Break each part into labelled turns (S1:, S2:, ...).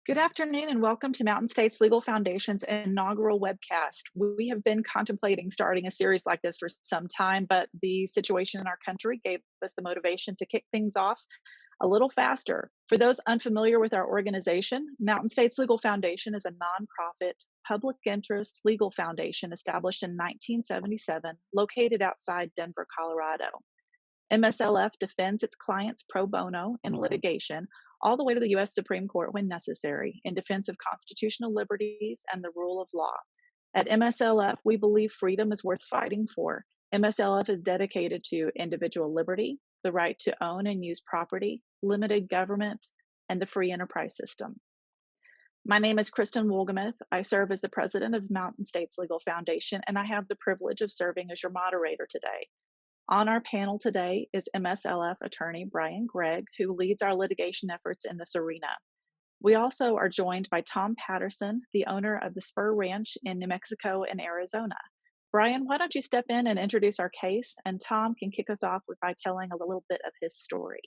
S1: Good afternoon and welcome to Mountain States Legal Foundation's inaugural webcast. We have been contemplating starting a series like this for some time, but the situation in our country gave us the motivation to kick things off a little faster. For those unfamiliar with our organization, Mountain States Legal Foundation is a nonprofit, public interest legal foundation established in 1977, located outside Denver, Colorado. MSLF defends its clients pro bono in litigation, all the way to the U.S. Supreme Court when necessary, in defense of constitutional liberties and the rule of law. At MSLF, we believe freedom is worth fighting for. MSLF is dedicated to individual liberty, the right to own and use property, limited government, and the free enterprise system. My name is Kristen Woolgamuth. I serve as the president of Mountain States Legal Foundation, and I have the privilege of serving as your moderator today. On our panel today is MSLF attorney Brian Gregg, who leads our litigation efforts in this arena. We also are joined by Tom Patterson, the owner of the Spur Ranch in New Mexico and Arizona. Brian, why don't you step in and introduce our case, and Tom can kick us off by telling a little bit of his story.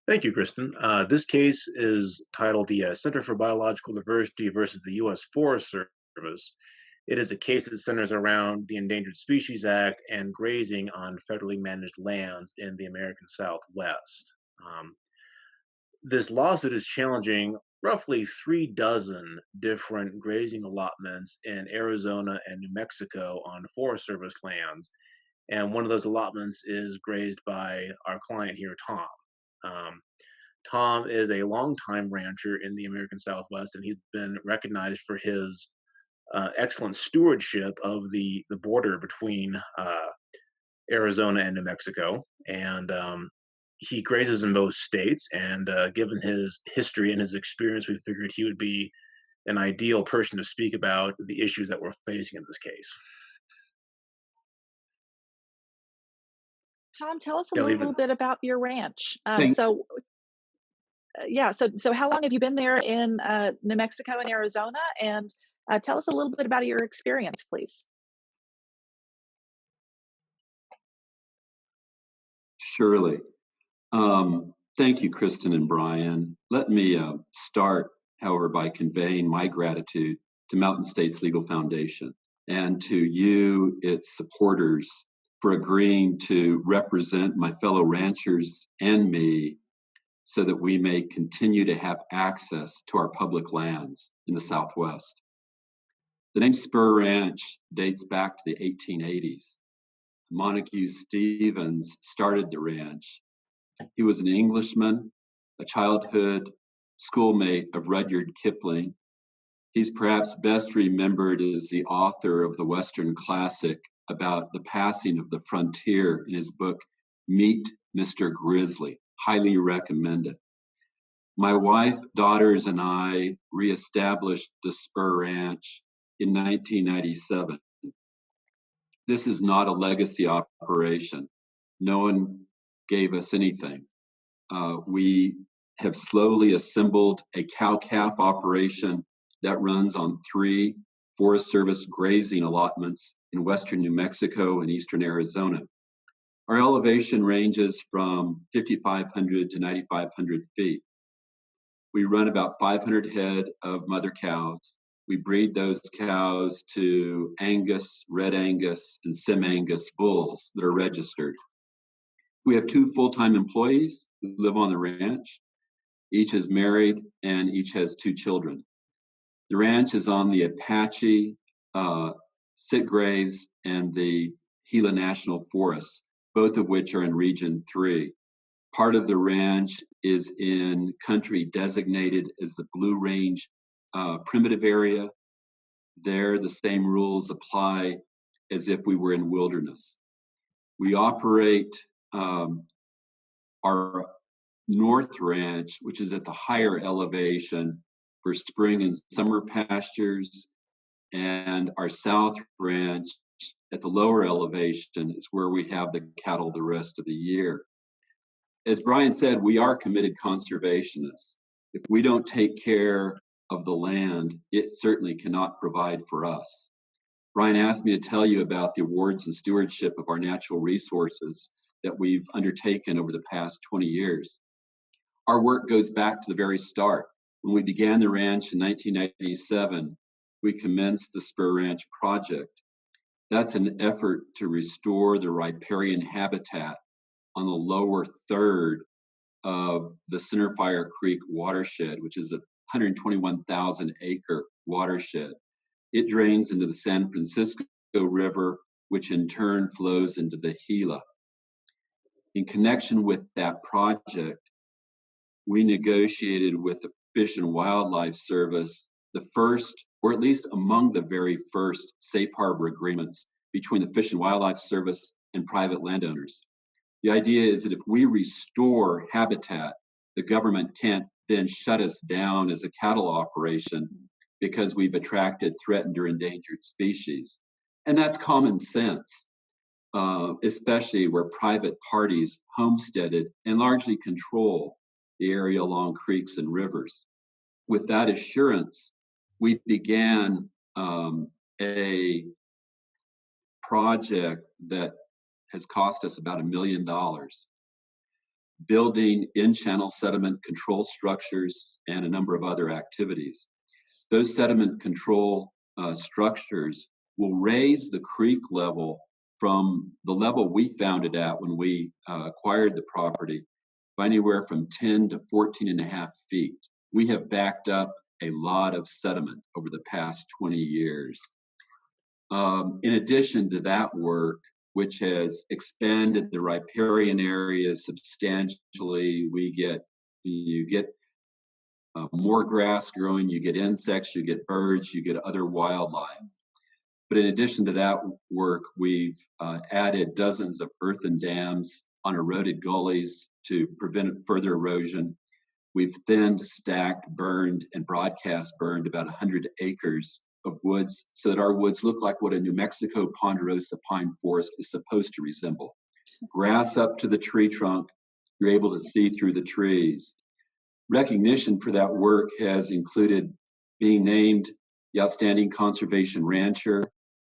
S2: Thank you, Kristen. This case is titled the Center for Biological Diversity versus the U.S. Forest Service. It is a case that centers around the Endangered Species Act and grazing on federally managed lands in the American Southwest. This lawsuit is challenging roughly 36 different grazing allotments in Arizona and New Mexico on Forest Service lands. And one of those allotments is grazed by our client here, Tom. Tom is a longtime rancher in the American Southwest, and he's been recognized for his excellent stewardship of the border between Arizona and New Mexico. And he grazes in both states, and given his history and his experience, we figured he would be an ideal person to speak about the issues that we're facing in this case.
S1: Tom, tell us a little bit about your ranch. So how long have you been there in New Mexico and Arizona? And tell us a little bit about your experience, please.
S3: Surely. Thank you, Kristen and Brian. Let me start, however, by conveying my gratitude to Mountain States Legal Foundation and to you, its supporters, for agreeing to represent my fellow ranchers and me so that we may continue to have access to our public lands in the Southwest. The name Spur Ranch dates back to the 1880s. Montague Stevens started the ranch. He was an Englishman, a childhood schoolmate of Rudyard Kipling. He's perhaps best remembered as the author of the Western classic about the passing of the frontier in his book, Meet Mr. Grizzly. Highly recommended. My wife, daughters, and I reestablished the Spur Ranch in 1997. This is not a legacy operation. No one gave us anything. We have slowly assembled a cow-calf operation that runs on 3 Forest Service grazing allotments in western New Mexico and eastern Arizona. Our elevation ranges from 5,500 to 9,500 feet. We run about 500 head of mother cows. We breed those cows to Angus, Red Angus, and Sim Angus bulls that are registered. We have 2 full-time employees who live on the ranch. Each is married and each has 2 children. The ranch is on the Apache, Sitgraves, and the Gila National Forests, both of which are in Region 3. Part of the ranch is in country designated as the Blue Range primitive area. There, the same rules apply as if we were in wilderness. We operate our North Ranch, which is at the higher elevation, for spring and summer pastures, and our South Ranch at the lower elevation is where we have the cattle the rest of the year. As Brian said, we are committed conservationists. If we don't take care of the land, it certainly cannot provide for us. Brian asked me to tell you about the awards and stewardship of our natural resources that we've undertaken over the past 20 years. Our work goes back to the very start. When we began the ranch in 1987, we commenced the Spur Ranch project. That's an effort to restore the riparian habitat on the lower third of the Centerfire Creek watershed, which is a 121,000 acre watershed. It drains into the San Francisco River, which in turn flows into the Gila. In connection with that project, we negotiated with the Fish and Wildlife Service the first, or at least among the very first, safe harbor agreements between the Fish and Wildlife Service and private landowners. The idea is that if we restore habitat, the government can't then shut us down as a cattle operation because we've attracted threatened or endangered species. And that's common sense, especially where private parties homesteaded and largely control the area along creeks and rivers. With that assurance, we began a project that has cost us about $1 million, building in-channel sediment control structures and a number of other activities. Those sediment control structures will raise the creek level from the level we found it at when we acquired the property by anywhere from 10 to 14 and a half feet. We have backed up a lot of sediment over the past 20 years. In addition to that work, which has expanded the riparian areas substantially, you get more grass growing, you get insects, you get birds, you get other wildlife. But in addition to that work, we've added dozens of earthen dams on eroded gullies to prevent further erosion. We've thinned, stacked, burned, and broadcast burned about 100 acres of woods so that our woods look like what a New Mexico ponderosa pine forest is supposed to resemble. Grass up to the tree trunk, you're able to see through the trees. Recognition for that work has included being named the Outstanding Conservation Rancher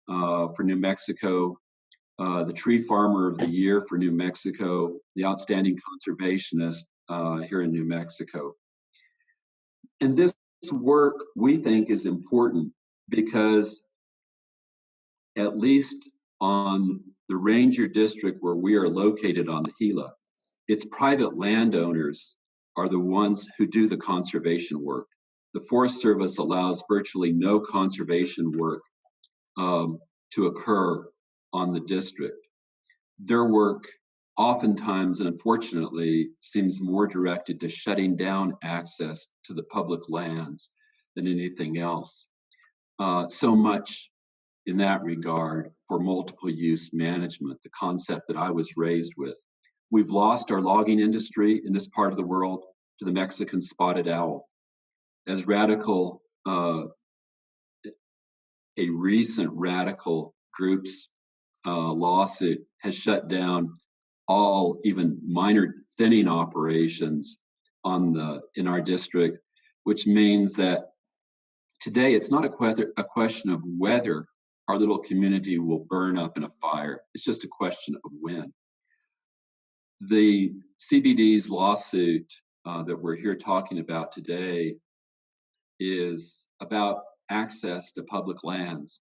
S3: for New Mexico, the Tree Farmer of the Year for New Mexico, the Outstanding Conservationist here in New Mexico. And this work we think is important because at least on the ranger district where we are located on the Gila, its private landowners are the ones who do the conservation work. The Forest Service allows virtually no conservation work to occur on the district. Their work oftentimes, and unfortunately, seems more directed to shutting down access to the public lands than anything else. So much in that regard for multiple use management, the concept that I was raised with. We've lost our logging industry in this part of the world to the Mexican spotted owl. As radical, a recent radical group's lawsuit has shut down all even minor thinning operations in our district, which means that today it's not a question of whether our little community will burn up in a fire. It's just a question of when. The CBD's lawsuit that we're here talking about today is about access to public lands.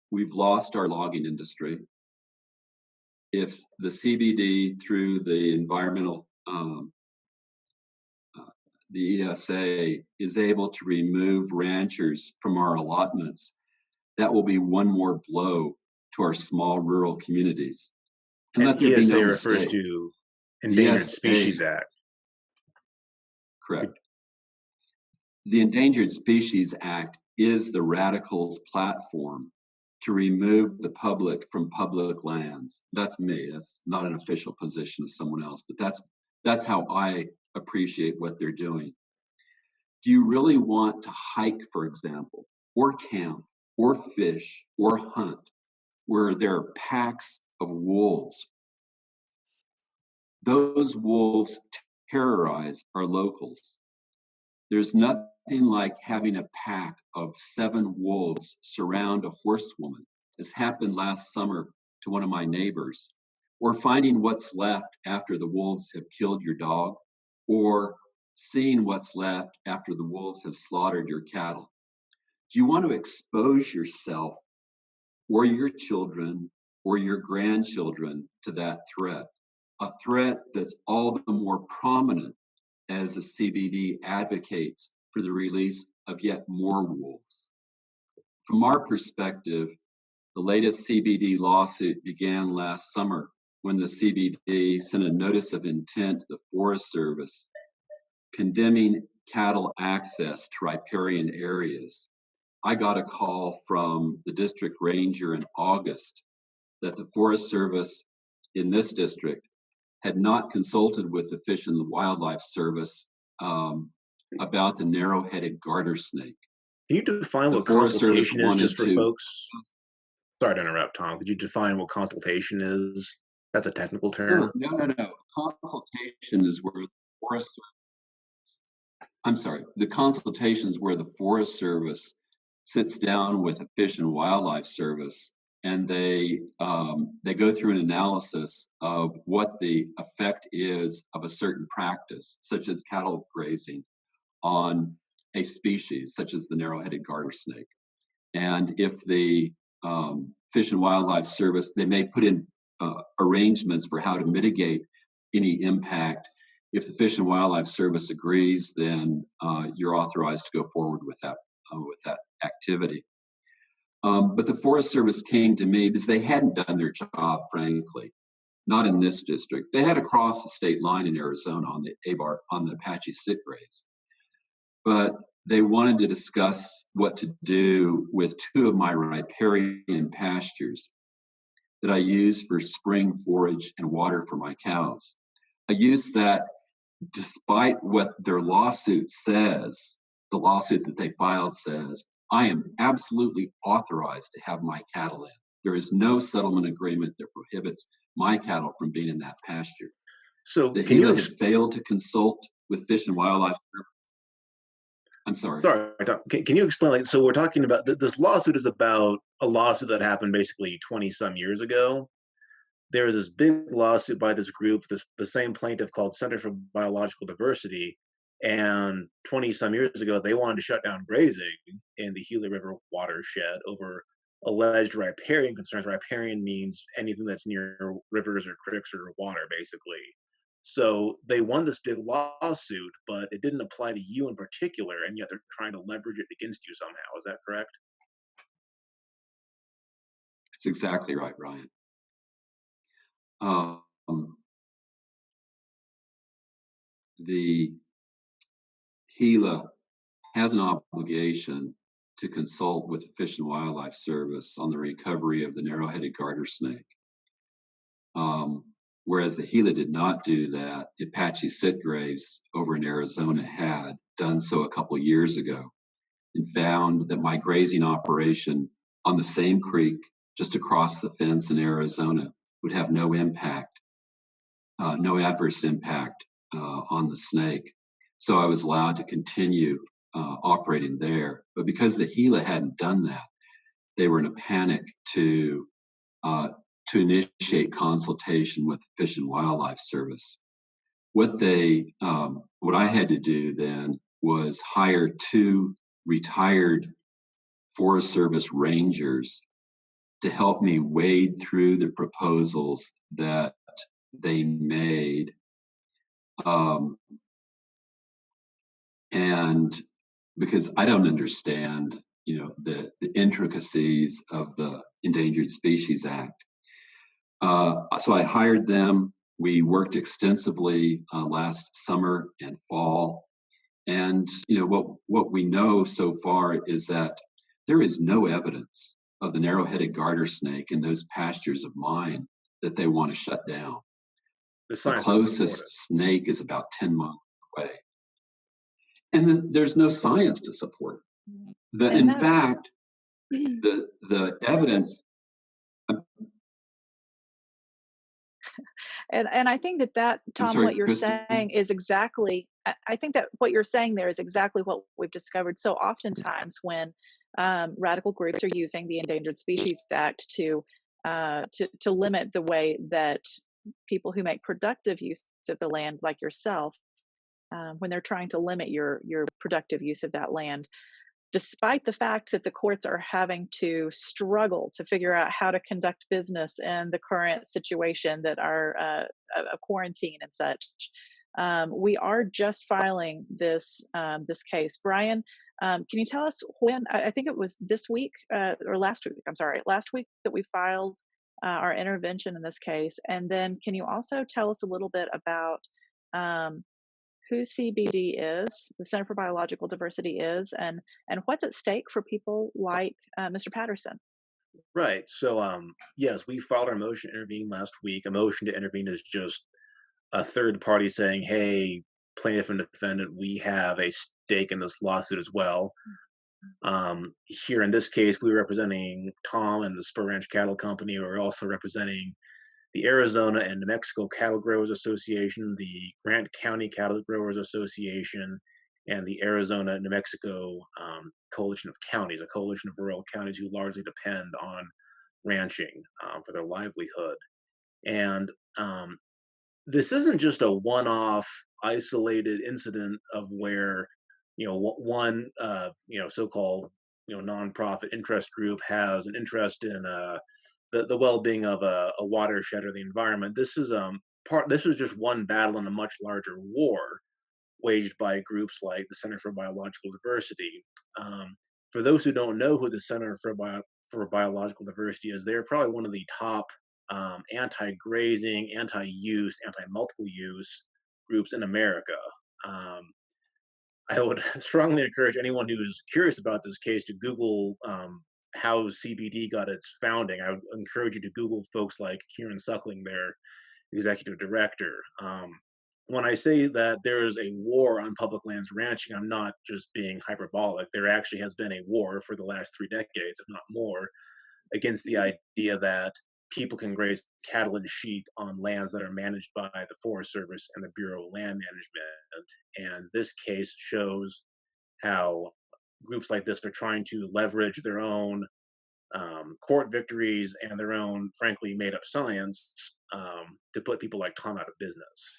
S3: We've lost our logging industry. If the CBD through the the ESA is able to remove ranchers from our allotments, that will be one more blow to our small rural communities.
S2: And let there ESA be no refers mistake. To Endangered Species Act.
S3: Correct. The Endangered Species Act is the radicals' platform to remove the public from public lands. That's me. That's not an official position of someone else, but that's how I appreciate what they're doing. Do you really want to hike, for example, or camp, or fish, or hunt where there are packs of wolves? Those wolves terrorize our locals. There's nothing like having a pack of 7 wolves surround a horsewoman, as happened last summer to one of my neighbors, or finding what's left after the wolves have killed your dog, or seeing what's left after the wolves have slaughtered your cattle? Do you want to expose yourself or your children or your grandchildren to that threat? A threat that's all the more prominent as the CBD advocates for the release of yet more wolves. From our perspective, the latest CBD lawsuit began last summer when the CBD sent a notice of intent to the Forest Service condemning cattle access to riparian areas. I got a call from the district ranger in August that the Forest Service in this district had not consulted with the Fish and Wildlife Service about the narrow-headed garter snake.
S2: Can you define what consultation is just for folks? Sorry to interrupt, Tom. Could you define what consultation is? That's a technical term.
S3: No. Consultation is where the Forest Service, I'm sorry, the consultation is where the Forest Service sits down with the Fish and Wildlife Service, and they go through an analysis of what the effect is of a certain practice, such as cattle grazing, on a species, such as the narrow-headed garter snake. And if the Fish and Wildlife Service, they may put in arrangements for how to mitigate any impact. If the Fish and Wildlife Service agrees, then you're authorized to go forward with that activity. But the Forest Service came to me because they hadn't done their job, frankly, not in this district. They had across the state line in Arizona on the Apache sit graves. But they wanted to discuss what to do with two of my riparian pastures that I use for spring forage and water for my cows. I use that despite what their lawsuit says, the lawsuit that they filed says, I am absolutely authorized to have my cattle in. There is no settlement agreement that prohibits my cattle from being in that pasture.
S2: So
S3: the Gila has failed to consult with Fish and Wildlife Service. I'm sorry.
S2: Sorry, Tom. Can you explain? So we're talking about this lawsuit is about a lawsuit that happened basically 20-some years ago. There was this big lawsuit by this group, the same plaintiff called Center for Biological Diversity, and 20-some years ago they wanted to shut down grazing in the Gila River watershed over alleged riparian concerns. Riparian means anything that's near rivers or creeks or water, basically. So they won this big lawsuit, but it didn't apply to you in particular, and yet they're trying to leverage it against you somehow. Is that correct?
S3: That's exactly right, Ryan. The Gila has an obligation to consult with the Fish and Wildlife Service on the recovery of the narrow-headed garter snake. Whereas the Gila did not do that, Apache sit graves over in Arizona had done so a couple years ago and found that my grazing operation on the same creek just across the fence in Arizona would have no impact, no adverse impact on the snake. So I was allowed to continue operating there. But because the Gila hadn't done that, they were in a panic to initiate consultation with the Fish and Wildlife Service. What I had to do then was hire two retired Forest Service rangers to help me wade through the proposals that they made. And because I don't understand, the intricacies of the Endangered Species Act. So I hired them. We worked extensively last summer and fall. And what we know so far is that there is no evidence of the narrow-headed garter snake in those pastures of mine that they want to shut down. The closest snake is about 10 miles away. And there's no science to support it. In fact, the evidence.
S1: And I think that Tom,
S3: sorry,
S1: what you're
S3: Kristen?
S1: saying is exactly, I think that what you're saying there is exactly what we've discovered. So oftentimes when radical groups are using the Endangered Species Act to limit the way that people who make productive use of the land, like yourself, when they're trying to limit your productive use of that land, despite the fact that the courts are having to struggle to figure out how to conduct business in the current situation that are a quarantine and such. We are just filing this case. Brian, can you tell us when? I think it was this week or last week. I'm sorry, last week that we filed our intervention in this case. And then, can you also tell us a little bit about who CBD is, the Center for Biological Diversity is, and what's at stake for people like Mr. Patterson?
S2: Right. So, yes, we filed our motion to intervene last week. A motion to intervene is just a third party saying, "Hey, plaintiff and defendant, we have a stake in this lawsuit as well." Here in this case, we were representing Tom and the Spur Ranch Cattle Company. We're also representing the Arizona and New Mexico Cattle Growers Association, the Grant County Cattle Growers Association, and the Arizona New Mexico Coalition of Counties, a coalition of rural counties who largely depend on ranching for their livelihood. And this isn't just a one-off, isolated incident of where one so-called nonprofit interest group has an interest in the well-being of a watershed or the environment. This is just one battle in a much larger war waged by groups like the Center for Biological Diversity. For those who don't know who the Center for Biological Diversity is, they're probably one of the top anti-grazing, anti-use, anti-multiple use groups in America. I would strongly encourage anyone who's curious about this case to Google how CBD got its founding. I would encourage you to Google folks like Kieran Suckling, their executive director. When I say that there is a war on public lands ranching, I'm not just being hyperbolic. There actually has been a war for the last 3 decades, if not more, against the idea that people can graze cattle and sheep on lands that are managed by the Forest Service and the Bureau of Land Management. And this case shows how groups like this are trying to leverage their own court victories and their own, frankly, made-up science to put people like Tom out of business.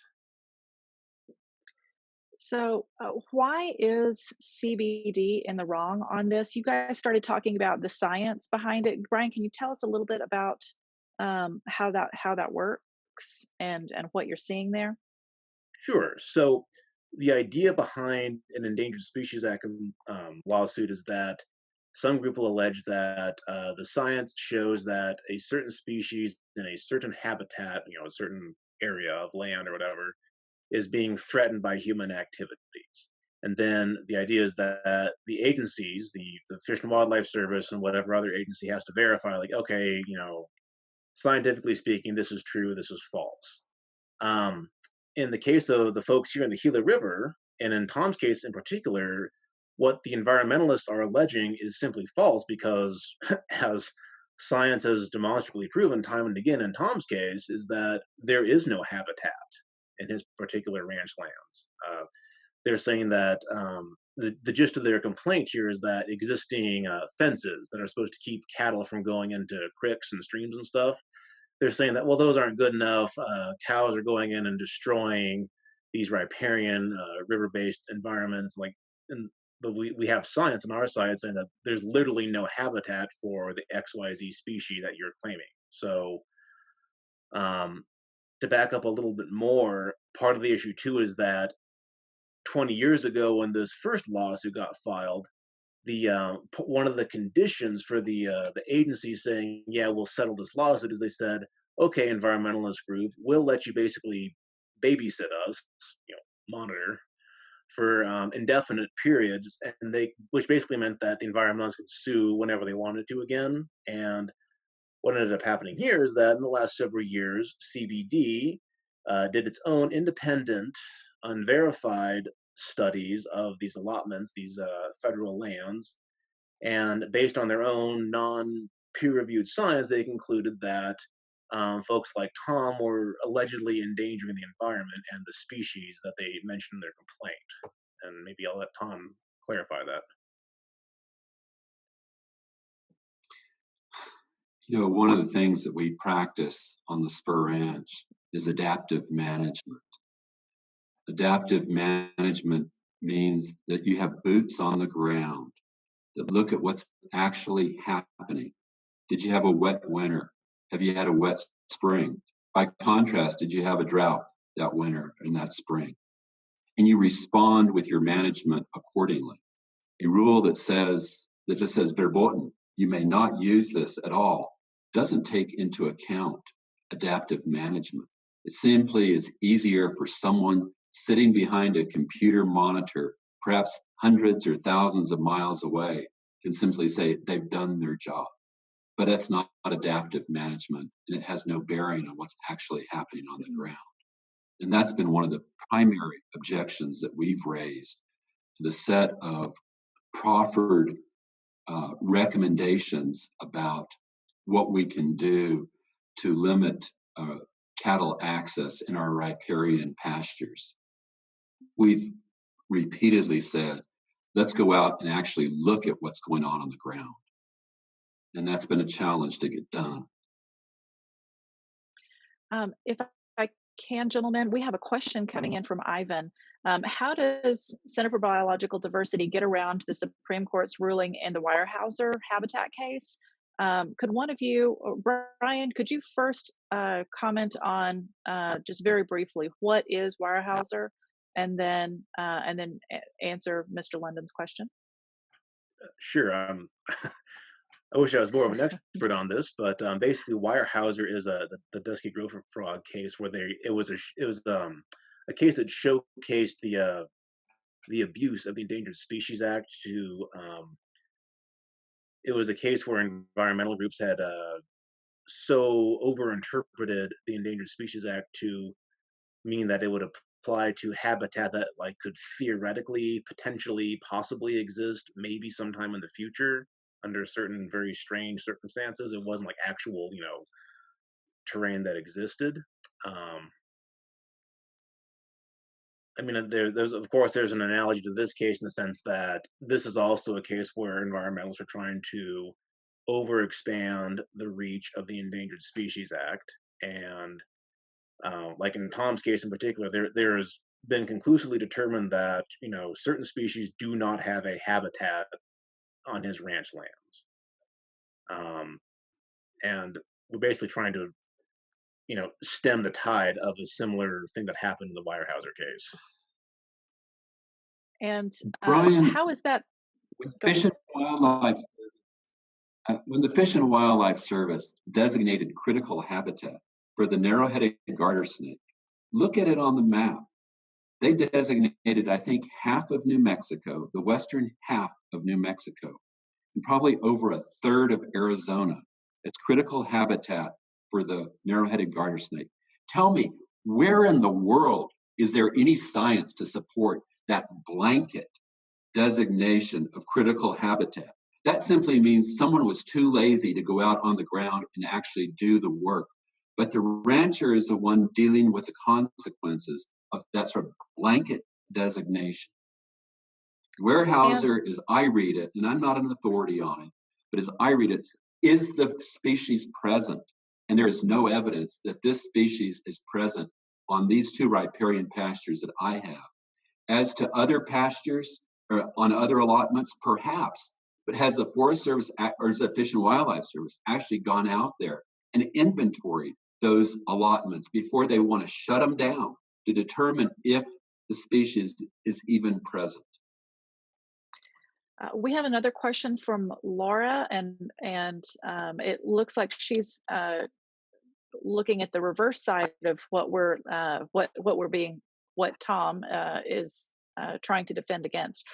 S1: So, why is CBD in the wrong on this? You guys started talking about the science behind it. Brian, can you tell us a little bit about how that works and what you're seeing there?
S2: Sure. So the idea behind an Endangered Species Act lawsuit is that some group will allege that the science shows that a certain species in a certain habitat, a certain area of land or whatever, is being threatened by human activities. And then the idea is that the agencies, the Fish and Wildlife Service and whatever other agency has to verify, like, okay, scientifically speaking, this is true, this is false. In the case of the folks here in the Gila River, and in Tom's case in particular, what the environmentalists are alleging is simply false because, as science has demonstrably proven time and again in Tom's case, is that there is no habitat in his particular ranch lands. They're saying that the gist of their complaint here is that existing fences that are supposed to keep cattle from going into creeks and streams and stuff, they're saying that, well, those aren't good enough. Cows are going in and destroying these riparian river-based environments. But we have science on our side saying that there's literally no habitat for the XYZ species that you're claiming. So to back up a little bit more, part of the issue too is that 20 years ago when this first lawsuit got filed, one of the conditions for the agency saying, yeah, we'll settle this lawsuit is they said, okay, environmentalist group, we'll let you basically babysit us, monitor for indefinite periods, which basically meant that the environmentalists could sue whenever they wanted to again. And what ended up happening here is that in the last several years, CBD did its own independent, unverified studies of these allotments, these federal lands, and based on their own non-peer-reviewed science, they concluded that folks like Tom were allegedly endangering the environment and the species that they mentioned in their complaint. And maybe I'll let Tom clarify that.
S3: One of the things that we practice on the Spur Ranch is adaptive management. Adaptive management means that you have boots on the ground that look at what's actually happening. Did you have a wet winter? Have you had a wet spring? By contrast, did you have a drought that winter and that spring? And you respond with your management accordingly. A rule that just says verboten, you may not use this at all, doesn't take into account adaptive management. It simply is easier for someone sitting behind a computer monitor, perhaps hundreds or thousands of miles away, can simply say they've done their job. But that's not adaptive management, and it has no bearing on what's actually happening on the ground. And that's been one of the primary objections that we've raised to the set of proffered recommendations about what we can do to limit cattle access in our riparian pastures. We've repeatedly said, let's go out and actually look at what's going on the ground. And that's been a challenge to get done.
S1: If I can, gentlemen, we have a question coming in from Ivan. How does Center for Biological Diversity get around the Supreme Court's ruling in the Weyerhaeuser habitat case? Could one of you, Brian, could you first comment on, just very briefly, what is Weyerhaeuser, and then answer Mr. London's question?
S2: Sure. I wish I was more of an expert on this, but basically, Weyerhaeuser is the dusky gopher frog case where it was a case that showcased the abuse of the Endangered Species Act to. It was a case where environmental groups had so overinterpreted the Endangered Species Act to mean that it would apply to habitat that could theoretically, potentially, possibly exist maybe sometime in the future under certain very strange circumstances. It wasn't actual, terrain that existed. There's an analogy to this case in the sense that this is also a case where environmentalists are trying to overexpand the reach of the Endangered Species Act. And like in Tom's case in particular, there's been conclusively determined that, certain species do not have a habitat on his ranch lands. And we're basically trying to, stem the tide of a similar thing that happened in the Weyerhaeuser case.
S1: And
S3: Brian,
S1: how is that?
S3: When the Fish and Wildlife Service designated critical habitat for the narrow-headed garter snake, look at it on the map. They designated, I think, half of New Mexico, the western half of New Mexico, and probably over a third of Arizona as critical habitat for the narrow-headed garter snake. Tell me, where in the world is there any science to support that blanket designation of critical habitat? That simply means someone was too lazy to go out on the ground and actually do the work. But the rancher is the one dealing with the consequences of that sort of blanket designation. Weyerhaeuser, as I read it, and I'm not an authority on it, but as I read it, is the species present? And there is no evidence that this species is present on these two riparian pastures that I have. As to other pastures or on other allotments, perhaps, but has the Forest Service or has the Fish and Wildlife Service actually gone out there and inventoried those allotments before they want to shut them down to determine if the species is even present?
S1: We have another question from Laura, and it looks like she's looking at the reverse side of what Tom is trying to defend against.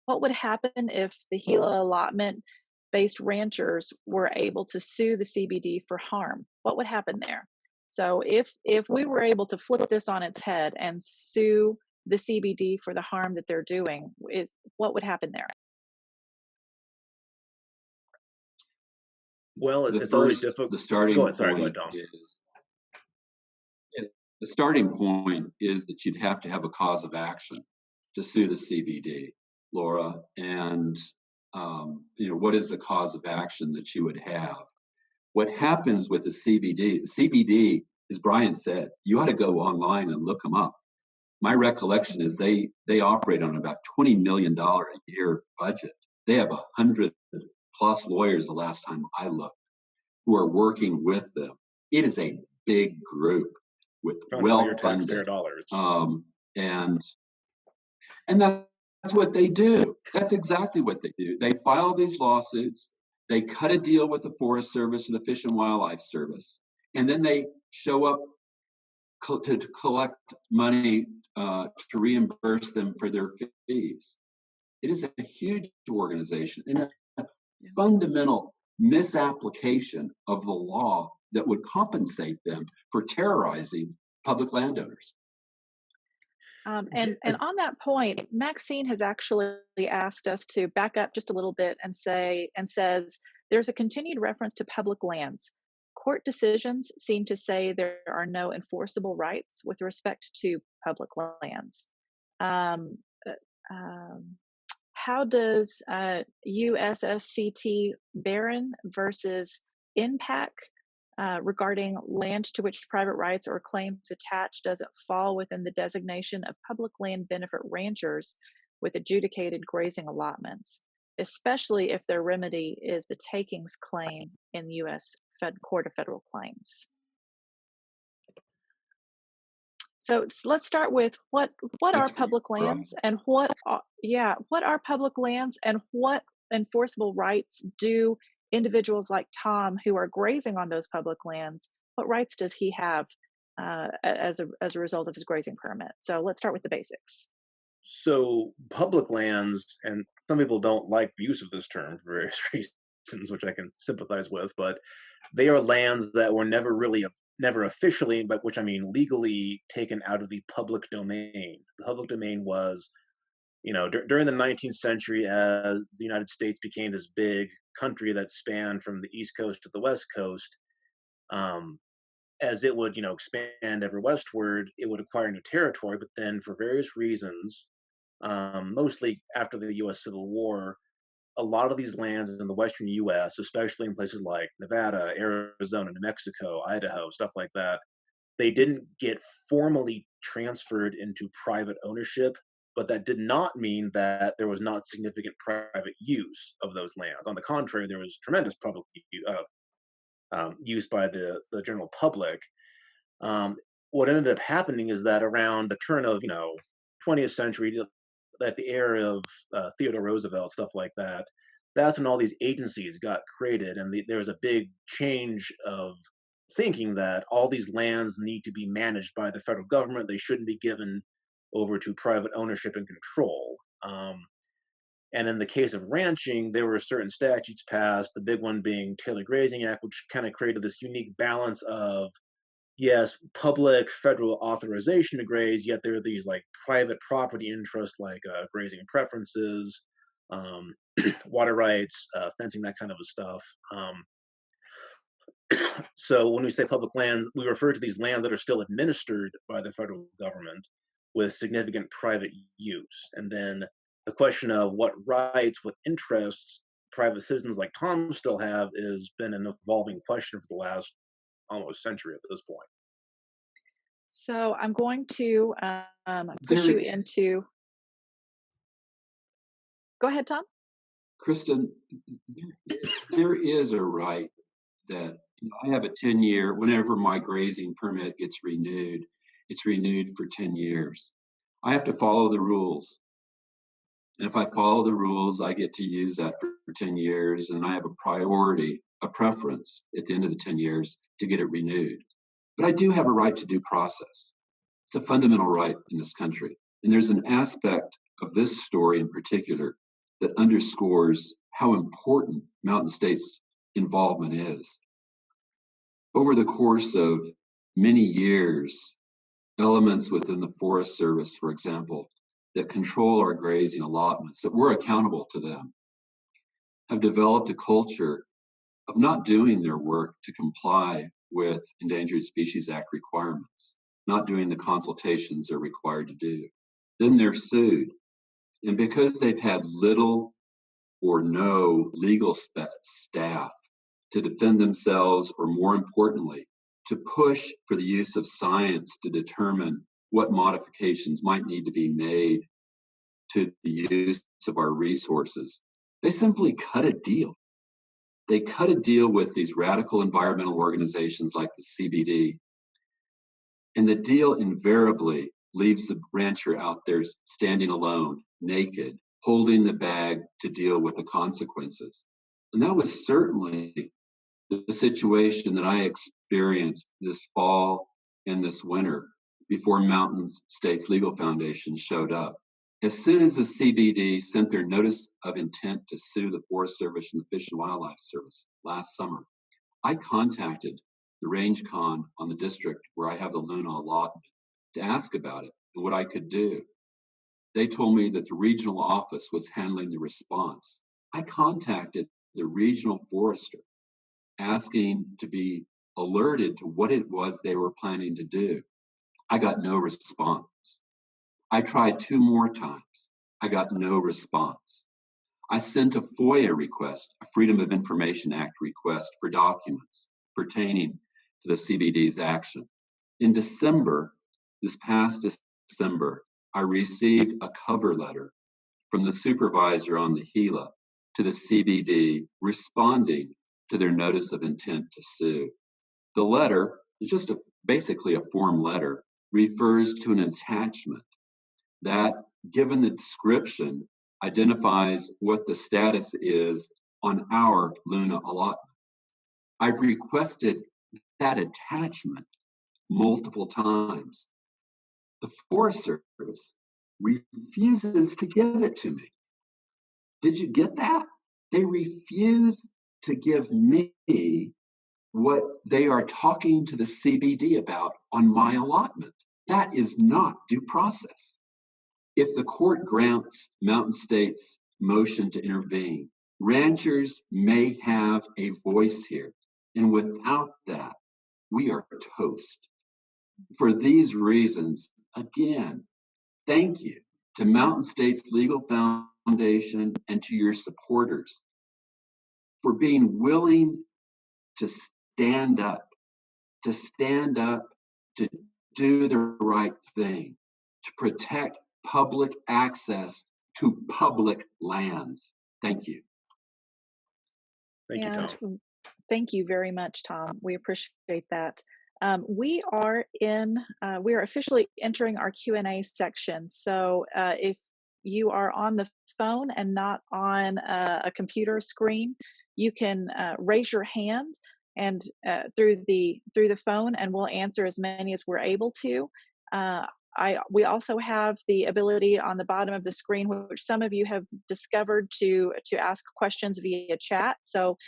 S1: What would happen if the Gila allotment-based ranchers were able to sue the CBD for harm? What would happen there? So if we were able to flip this on its head and sue the CBD for the harm that they're doing, what would happen there?
S2: Well, it's always difficult.
S3: The starting point is that you'd have to have a cause of action to sue the CBD, Laura. And what is the cause of action that you would have? What happens with the CBD, as Brian said, you ought to go online and look them up. my recollection is they operate on about $20 million a year budget. They have 100 plus lawyers the last time I looked who are working with them. It is a big group with well-funded
S2: taxpayer dollars.
S3: And that's what they do. That's exactly what they do. They file these lawsuits. They cut a deal with the Forest Service or the Fish and Wildlife Service, and then they show up to collect money to reimburse them for their fees. It is a huge organization and a fundamental misapplication of the law that would compensate them for terrorizing public landowners.
S1: And on that point, Maxine has actually asked us to back up just a little bit and says there's a continued reference to public lands. Court decisions seem to say there are no enforceable rights with respect to public lands. How does USSCT Barron versus INPAC regarding land to which private rights or claims attach doesn't fall within the designation of public land benefit ranchers with adjudicated grazing allotments, especially if their remedy is the takings claim in the U.S. Court of Federal Claims? So let's start with what are public lands and what are public lands and what enforceable rights do individuals like Tom who are grazing on those public lands, what rights does he have as a result of his grazing permit? So let's start with the basics.
S2: So public lands, and some people don't like the use of this term for various reasons, which I can sympathize with, but they are lands that were never officially, but which I mean legally, taken out of the public domain. The public domain was, during the 19th century, as the United States became this big country that spanned from the East Coast to the West Coast, as it would, expand ever westward, it would acquire new territory. But then, for various reasons, mostly after the U.S. Civil War, a lot of these lands in the western U.S., especially in places like Nevada, Arizona, New Mexico, Idaho, stuff like that, they didn't get formally transferred into private ownership, but that did not mean that there was not significant private use of those lands. On the contrary, there was tremendous public use by the general public. What ended up happening is that around the turn of 20th century, at the era of Theodore Roosevelt, stuff like that, that's when all these agencies got created, and there was a big change of thinking that all these lands need to be managed by the federal government. They shouldn't be given over to private ownership and control. And in the case of ranching, there were certain statutes passed, the big one being Taylor Grazing Act, which kind of created this unique balance of, yes, public federal authorization to graze, yet there are these like private property interests like grazing preferences, water rights, fencing, that kind of stuff. So when we say public lands, we refer to these lands that are still administered by the federal government with significant private use. And then the question of what rights, what interests private citizens like Tom still have has been an evolving question for the last almost century at this point.
S1: So I'm going to push you into. Go ahead, Tom.
S3: Kristen, there is a right that I have a 10-year, whenever my grazing permit gets renewed, it's renewed for 10 years. I have to follow the rules. And if I follow the rules, I get to use that for 10 years, and I have a preference at the end of the 10 years to get it renewed. But I do have a right to due process. It's a fundamental right in this country. And there's an aspect of this story in particular that underscores how important Mountain States' involvement is. Over the course of many years, elements within the Forest Service, for example, that control our grazing allotments, that we're accountable to them, have developed a culture of not doing their work to comply with Endangered Species Act requirements, not doing the consultations they're required to do. Then they're sued. And because they've had little or no legal staff to defend themselves, or more importantly, to push for the use of science to determine what modifications might need to be made to the use of our resources, they simply cut a deal. They cut a deal with these radical environmental organizations like the CBD, and the deal invariably leaves the rancher out there standing alone, naked, holding the bag to deal with the consequences. And that was certainly the situation that I experienced this fall and this winter before Mountain States Legal Foundation showed up. As soon as the CBD sent their notice of intent to sue the Forest Service and the Fish and Wildlife Service last summer, I contacted the range con on the district where I have the Luna allotment to ask about it and what I could do. They told me that the regional office was handling the response. I contacted the regional forester asking to be alerted to what it was they were planning to do. I got no response. I tried 2 more times. I got no response. I sent a FOIA request, a Freedom of Information Act request for documents pertaining to the CBD's action. In December, this past December, I received a cover letter from the supervisor on the Gila to the CBD responding to their notice of intent to sue. The letter is just basically a form letter, refers to an attachment that, given the description, identifies what the status is on our Luna allotment. I've requested that attachment multiple times. The Forest Service refuses to give it to me. Did you get that? They refuse to give me what they are talking to the CBD about on my allotment. That is not due process. If the court grants Mountain States' motion to intervene, ranchers may have a voice here. And without that, we are toast. For these reasons, again, thank you to Mountain States Legal Foundation and to your supporters for being willing to stand up, to do the right thing, to protect public access to public lands. Thank you.
S2: Thank you, Tom.
S1: Thank you very much, Tom. We appreciate that. We are officially entering our Q&A section. So if you are on the phone and not on a computer screen, you can raise your hand and through the phone, and we'll answer as many as we're able to. We also have the ability on the bottom of the screen, which some of you have discovered, to ask questions via chat. So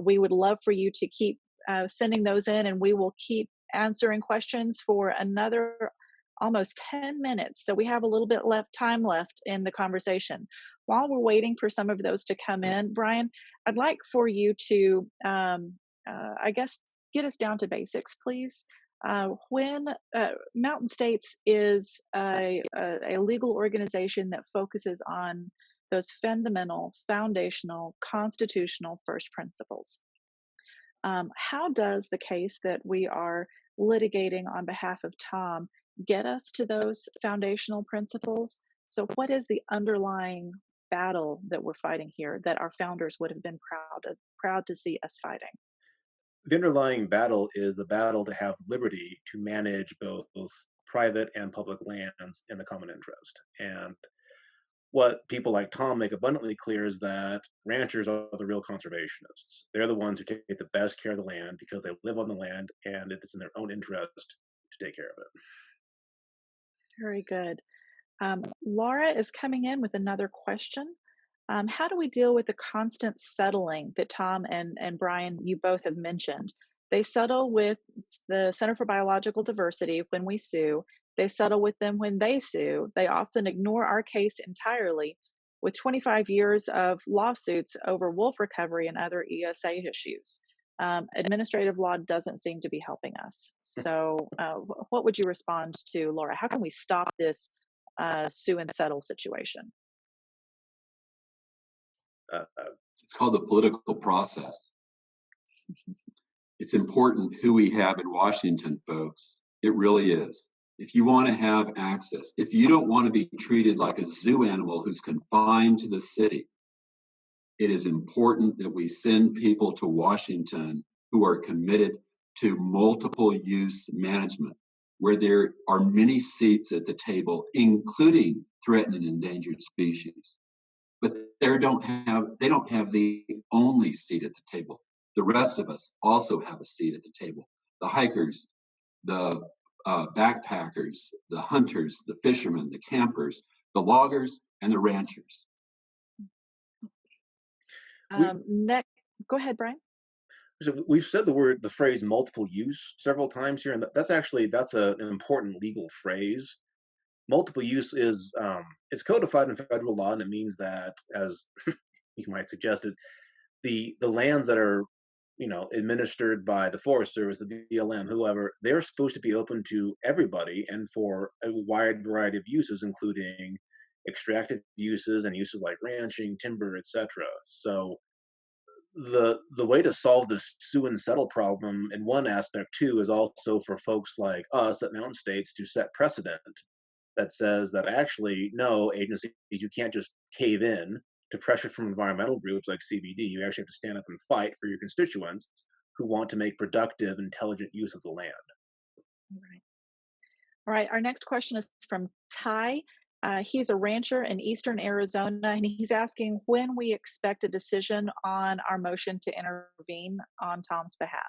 S1: we would love for you to keep sending those in, and we will keep answering questions for another almost 10 minutes. So we have a little bit time left in the conversation. While we're waiting for some of those to come in, Brian, I'd like for you to, I guess, get us down to basics, please. When Mountain States is a legal organization that focuses on those fundamental, foundational, constitutional first principles. How does the case that we are litigating on behalf of Tom get us to those foundational principles? So what is the underlying battle that we're fighting here that our founders would have been proud to see us fighting?
S2: The underlying battle is the battle to have liberty to manage both private and public lands in the common interest. And what people like Tom make abundantly clear is that ranchers are the real conservationists. They're the ones who take the best care of the land because they live on the land and it is in their own interest to take care of it.
S1: Very good. Laura is coming in with another question. How do we deal with the constant settling that Tom and Brian, you both have mentioned? They settle with the Center for Biological Diversity when we sue. They settle with them when they sue. They often ignore our case entirely, with 25 years of lawsuits over wolf recovery and other ESA issues. Administrative law doesn't seem to be helping us. So what would you respond to, Laura? How can we stop this sue and settle situation?
S3: It's called the political process. It's important who we have in Washington, folks. It really is. if you want to have access, if you don't want to be treated like a zoo animal who's confined to the city, it is important that we send people to Washington who are committed to multiple use management, where there are many seats at the table, including threatened and endangered species. But they don't have the only seat at the table. The rest of us also have a seat at the table. The hikers, the backpackers, the hunters, the fishermen, the campers, the loggers, and the ranchers.
S1: Next, go ahead, Brian.
S2: So we've said the phrase multiple use several times here, and that's an important legal phrase. Multiple use is it's codified in federal law, and it means that, as you might suggest it, the lands that are administered by the Forest Service, the BLM, whoever, they're supposed to be open to everybody and for a wide variety of uses, including extractive uses and uses like ranching, timber, etc. So the way to solve this sue and settle problem in one aspect too is also for folks like us at Mountain States to set precedent that says that actually, no, agencies, you can't just cave in to pressure from environmental groups like CBD. You actually have to stand up and fight for your constituents who want to make productive, intelligent use of the land.
S1: Right. All right. Our next question is from Ty. He's a rancher in eastern Arizona, and he's asking when we expect a decision on our motion to intervene on Tom's behalf.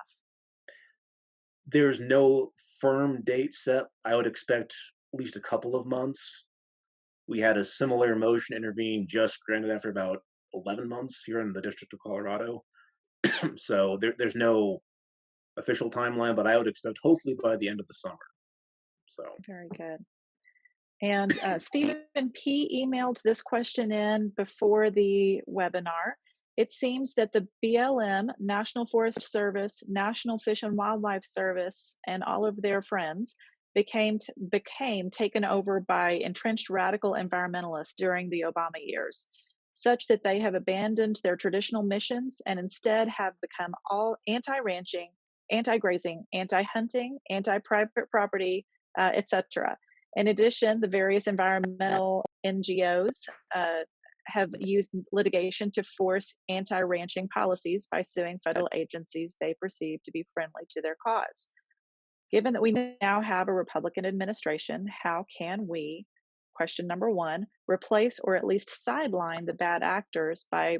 S2: There's no firm date set. I would expect at least a couple of months. We had a similar motion intervene just granted after about 11 months here in the District of Colorado. So there's no official timeline, but I would expect hopefully by the end of the summer. So
S1: very good. And Stephen P. emailed this question in before the webinar. It seems that the BLM, National Forest Service, National Fish and Wildlife Service, and all of their friends became taken over by entrenched radical environmentalists during the Obama years, such that they have abandoned their traditional missions and instead have become all anti-ranching, anti-grazing, anti-hunting, anti-private property, etc. In addition, the various environmental NGOs have used litigation to force anti-ranching policies by suing federal agencies they perceive to be friendly to their cause. Given that we now have a Republican administration, how can we, question number one, replace or at least sideline the bad actors by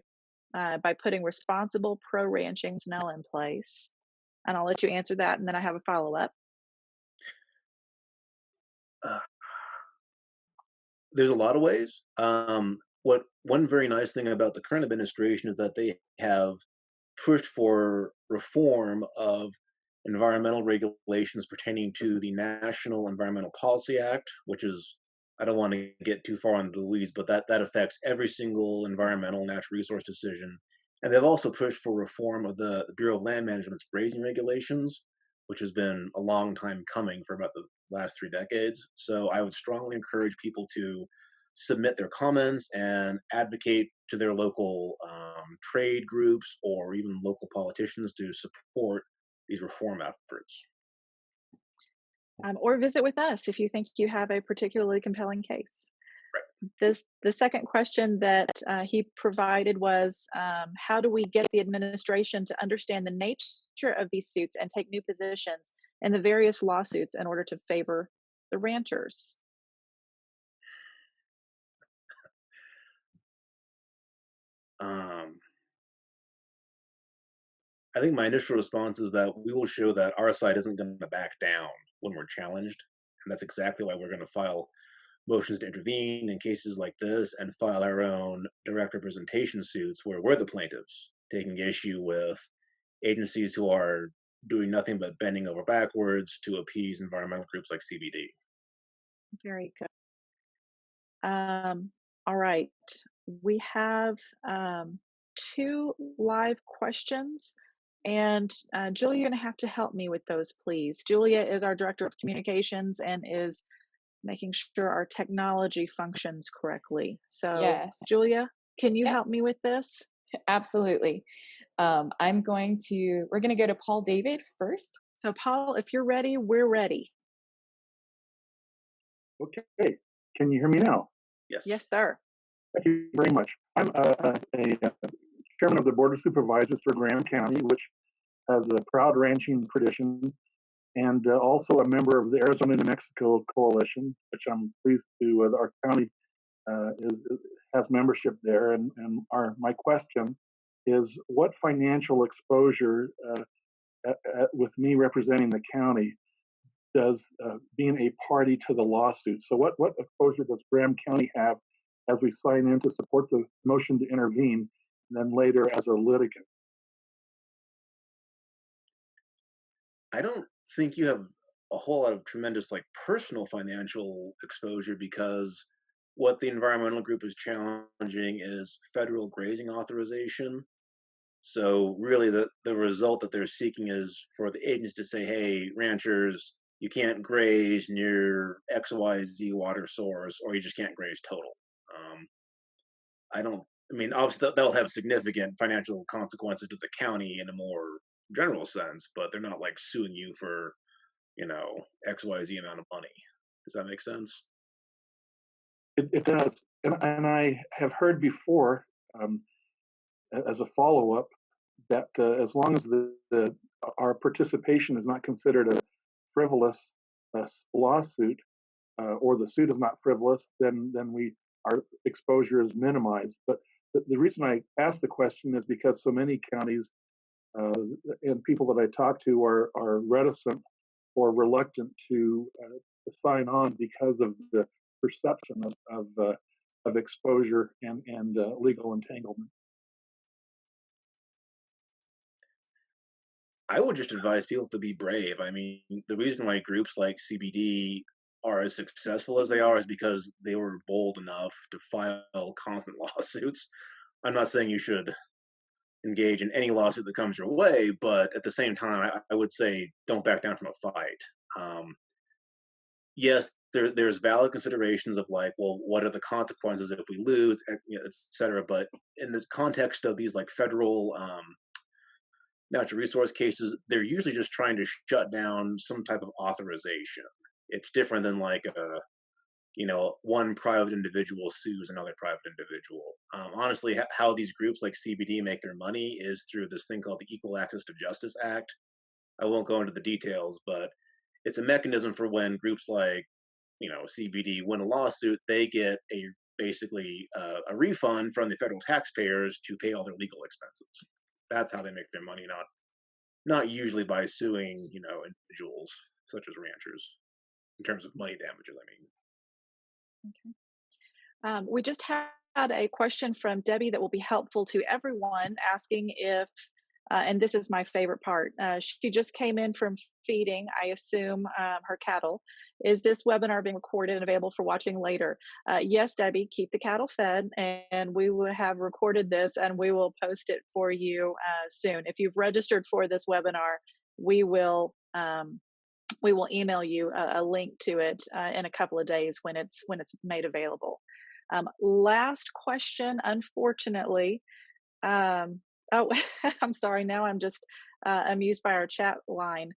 S1: putting responsible pro-ranching personnel in place? And I'll let you answer that, and then I have a follow-up.
S2: There's a lot of ways. One very nice thing about the current administration is that they have pushed for reform of environmental regulations pertaining to the National Environmental Policy Act, which is, I don't want to get too far into the weeds, but that affects every single environmental natural resource decision. And they've also pushed for reform of the Bureau of Land Management's grazing regulations, which has been a long time coming for about the last 3 decades. So I would strongly encourage people to submit their comments and advocate to their local trade groups or even local politicians to support these reform efforts.
S1: Or visit with us if you think you have a particularly compelling case.
S2: Right.
S1: The second question that he provided was, how do we get the administration to understand the nature of these suits and take new positions in the various lawsuits in order to favor the ranchers?
S2: I think my initial response is that we will show that our side isn't going to back down when we're challenged. And that's exactly why we're going to file motions to intervene in cases like this and file our own direct representation suits where we're the plaintiffs, taking issue with agencies who are doing nothing but bending over backwards to appease environmental groups like CBD.
S1: Very good. All right. We have 2 live questions. And Julia, you're going to have to help me with those, please. Julia is our Director of Communications and is making sure our technology functions correctly. So,
S4: yes.
S1: Julia, can you help me with this?
S4: Absolutely. We're going to go to Paul David first.
S1: So, Paul, if you're ready, we're ready.
S5: Okay, can you hear me now?
S2: Yes.
S1: Yes, sir.
S5: Thank you very much. I'm a chairman of the Board of Supervisors for Graham County, which has a proud ranching tradition, and also a member of the Arizona New Mexico Coalition, which I'm pleased to, our county has membership there. And my question is, what financial exposure, with me representing the county, does being a party to the lawsuit? So what exposure does Graham County have as we sign in to support the motion to intervene, and then later as a litigant?
S2: I don't think you have a whole lot of tremendous like personal financial exposure, because what the environmental group is challenging is federal grazing authorization. So really the result that they're seeking is for the agency to say, hey, ranchers, you can't graze near XYZ water source, or you just can't graze total. Um, I mean, obviously that'll have significant financial consequences to the county in a more general sense, but they're not like suing you for, XYZ amount of money. Does that make sense?
S5: It does, and I have heard before, um, as a follow-up, that as long as our participation is not considered a frivolous lawsuit, or the suit is not frivolous, then our exposure is minimized. But the reason I asked the question is because so many counties and people that I talk to are reticent or reluctant to sign on because of the perception of exposure and legal entanglement.
S2: I would just advise people to be brave. I mean, the reason why groups like CBD are as successful as they are is because they were bold enough to file constant lawsuits. I'm not saying you should engage in any lawsuit that comes your way, but at the same time, I would say don't back down from a fight. Um, yes, there's valid considerations of like, well, what are the consequences if we lose, et cetera. But in the context of these like federal natural resource cases, they're usually just trying to shut down some type of authorization. It's different than like one private individual sues another private individual. Honestly, how these groups like CBD make their money is through this thing called the Equal Access to Justice Act. I won't go into the details, but it's a mechanism for when groups like CBD win a lawsuit, they get basically a refund from the federal taxpayers to pay all their legal expenses. That's how they make their money, not usually by suing individuals such as ranchers in terms of money damages. I mean.
S1: Okay. We just had a question from Debbie that will be helpful to everyone, asking if, and this is my favorite part, she just came in from feeding, I assume, her cattle. Is this webinar being recorded and available for watching later? Yes, Debbie, keep the cattle fed, and we will have recorded this and we will post it for you soon. If you've registered for this webinar, we will email you a link to it in a couple of days when it's made available. Last question, unfortunately. Oh, I'm sorry. Now I'm just amused by our chat line.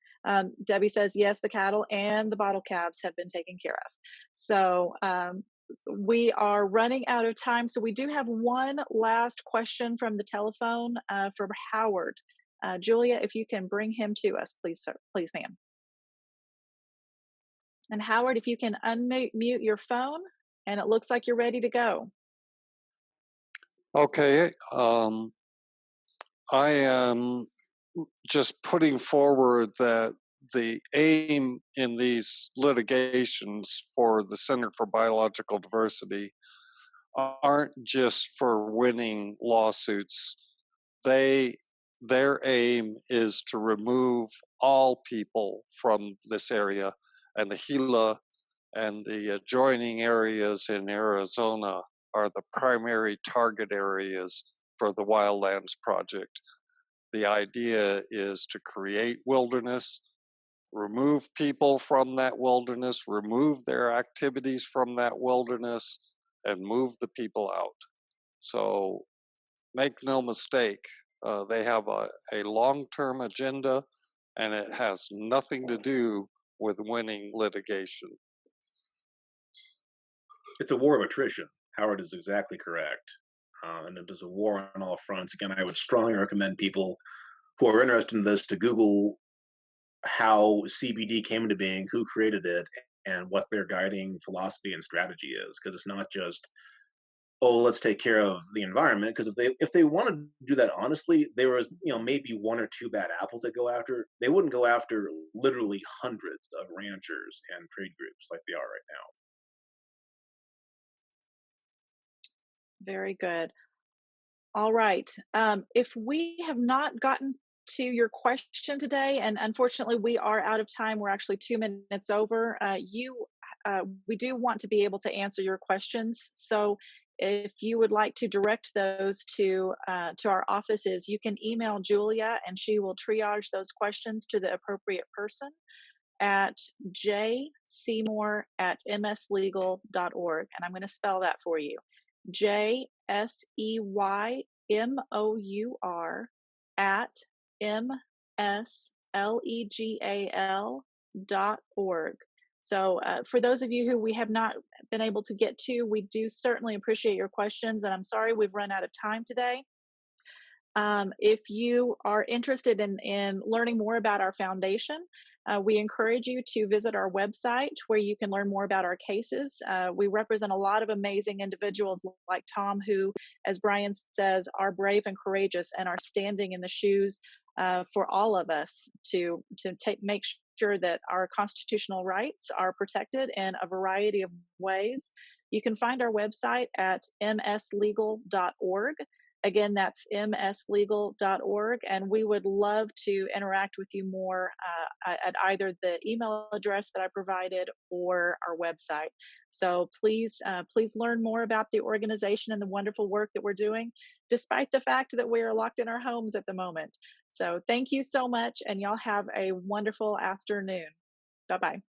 S1: Debbie says, yes, the cattle and the bottle calves have been taken care of. So we are running out of time. So we do have one last question from the telephone from Howard. Julia, if you can bring him to us, please, sir. Please, ma'am. And Howard, if you can unmute your phone, and it looks like you're ready to go.
S6: Okay. I am just putting forward that the aim in these litigations for the Center for Biological Diversity aren't just for winning lawsuits. Their aim is to remove all people from this area, and the Gila and the adjoining areas in Arizona are the primary target areas for the Wildlands Project. The idea is to create wilderness, remove people from that wilderness, remove their activities from that wilderness, and move the people out. So make no mistake, they have a long-term agenda, and it has nothing to do with winning litigation.
S2: It's a war of attrition. Howard is exactly correct. And it is a war on all fronts. Again, I would strongly recommend people who are interested in this to Google how CBD came into being, who created it, and what their guiding philosophy and strategy is. Because it's not just, oh, let's take care of the environment. Because if they want to do that honestly, there was maybe one or two bad apples that go after. They wouldn't go after literally hundreds of ranchers and trade groups like they are right now.
S1: Very good. All right. If we have not gotten to your question today, and unfortunately we are out of time, we're actually 2 minutes over. We do want to be able to answer your questions. So if you would like to direct those to our offices, you can email Julia, and she will triage those questions to the appropriate person at jseymour@mslegal.org. And I'm going to spell that for you. JSEYMOUR @MSLEGAL.org. So for those of you who we have not been able to get to, we do certainly appreciate your questions, and I'm sorry we've run out of time today. If you are interested in learning more about our foundation, we encourage you to visit our website where you can learn more about our cases. We represent a lot of amazing individuals like Tom, who, as Brian says, are brave and courageous and are standing in the shoes for all of us to make sure that our constitutional rights are protected in a variety of ways. You can find our website at mslegal.org. Again, that's mslegal.org, and we would love to interact with you more at either the email address that I provided or our website. So please learn more about the organization and the wonderful work that we're doing, despite the fact that we are locked in our homes at the moment. So thank you so much, and y'all have a wonderful afternoon. Bye-bye.